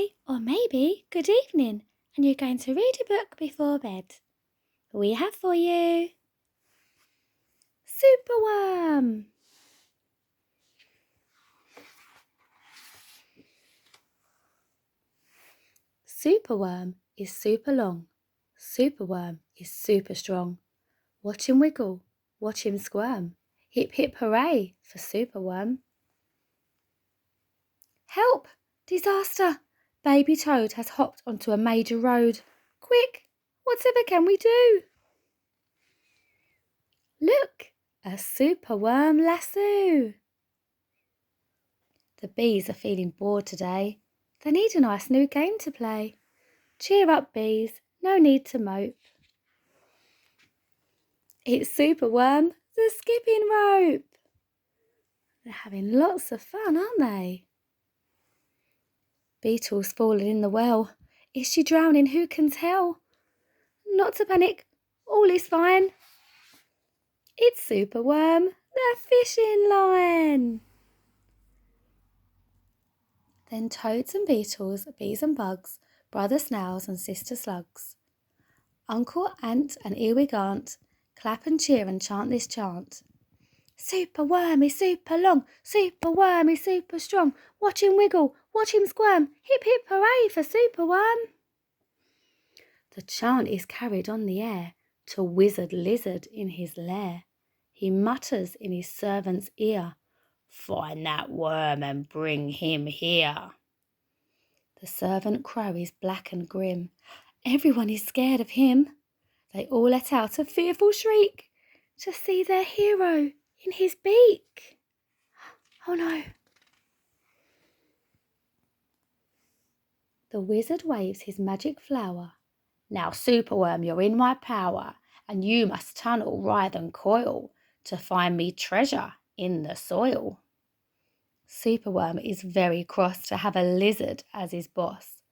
day, or maybe good evening, and you're going to read a book before bed. We have for you Superworm. Superworm is super long. Superworm is super strong. Watch him wiggle, watch him squirm. Hip hip hooray for Superworm. Help! Disaster! Baby Toad has hopped onto a major road. Quick! Whatever can we do? Look! A Superworm lasso! The bees are feeling bored today. They need a nice new game to play. Cheer up, bees, no need to mope. It's Superworm, the skipping rope. They're having lots of fun, aren't they? Beetle's fallen in the well. Is she drowning? Who can tell? Not to panic, all is fine. It's Superworm, the fishing line. Then toads and beetles, bees and bugs, brother snails and sister slugs, Uncle Ant and Earwig Aunt, clap and cheer and chant this chant. Superworm is super long, Superworm is super strong. Watch him wiggle, watch him squirm, hip hip hooray for Superworm. The chant is carried on the air to Wizard Lizard in his lair. He mutters in his servant's ear, find that worm and bring him here. The servant crow is black and grim. Everyone is scared of him. They all let out a fearful shriek to see their hero in his beak. Oh no. The wizard waves his magic flower. Now, Superworm, you're in my power, and you must tunnel, writhe and coil to find me treasure in the soil. Superworm is very cross to have a lizard as his boss,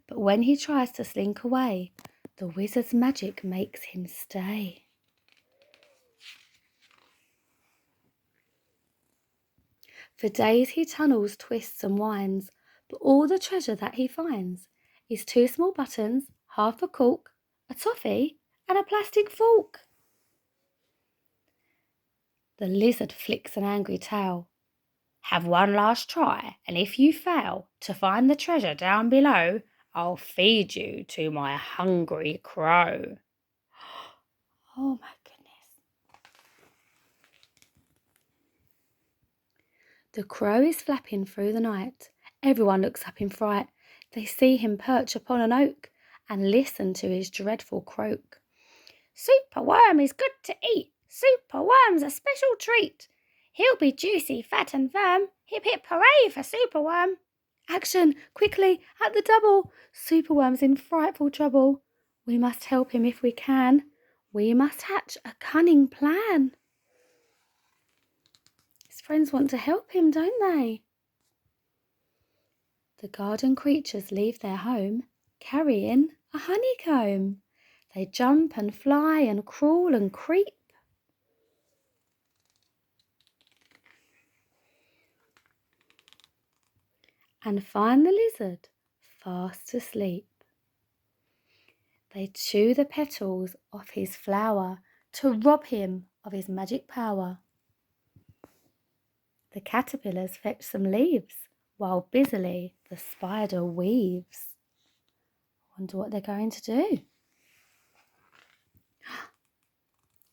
but when he tries to slink away, the wizard's magic makes him stay. For days he tunnels, twists and winds, but all the treasure that he finds is 2 small buttons, half a cork, a toffee and a plastic fork. The lizard flicks an angry tail. Have one last try, and if you fail to find the treasure down below, I'll feed you to my hungry crow. Oh my goodness. The crow is flapping through the night. Everyone looks up in fright. They see him perch upon an oak and listen to his dreadful croak. Superworm is good to eat. Superworm's a special treat. He'll be juicy, fat and firm. Hip hip hooray for Superworm. Action, quickly, at the double. Superworm's in frightful trouble. We must help him if we can. We must hatch a cunning plan. His friends want to help him, don't they? The garden creatures leave their home, carrying a honeycomb. They jump and fly and crawl and creep. And find the lizard fast asleep. They chew the petals off his flower to rob him of his magic power. The caterpillars fetch some leaves while busily the spider weaves. Wonder what they're going to do.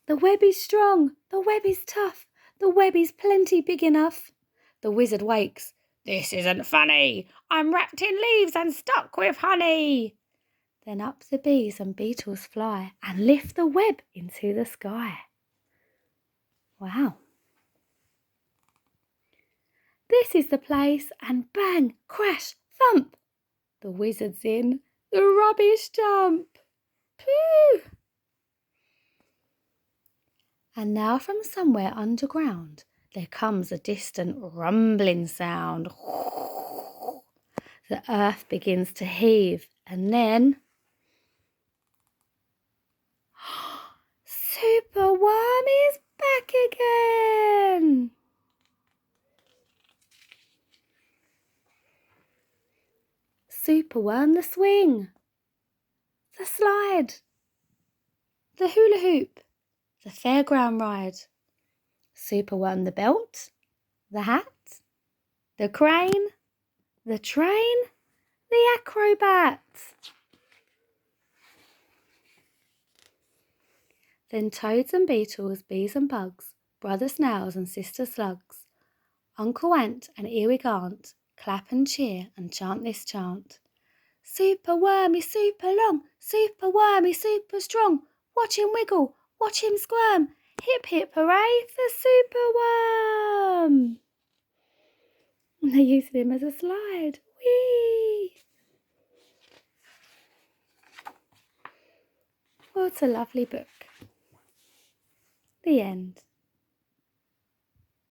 The web is strong, the web is tough, the web is plenty big enough. The wizard wakes. This isn't funny. I'm wrapped in leaves and stuck with honey. Then up the bees and beetles fly and lift the web into the sky. Wow. This is the place, and bang, crash, thump. The wizard's in the rubbish dump. Pooh! And now from somewhere underground there comes a distant rumbling sound. The earth begins to heave, and then Superworm is back again. Superworm the swing, the slide, the hula hoop, the fairground ride. Superworm the belt, the hat, the crane, the train, the acrobat. Then toads and beetles, bees and bugs, brother snails and sister slugs, Uncle Ant and Earwig Aunt, clap and cheer and chant this chant. Super wormy, super long, super wormy, super strong. Watch him wiggle, watch him squirm. Hip hip hooray for Superworm! And they used him as a slide. Whee! What a lovely book. The end.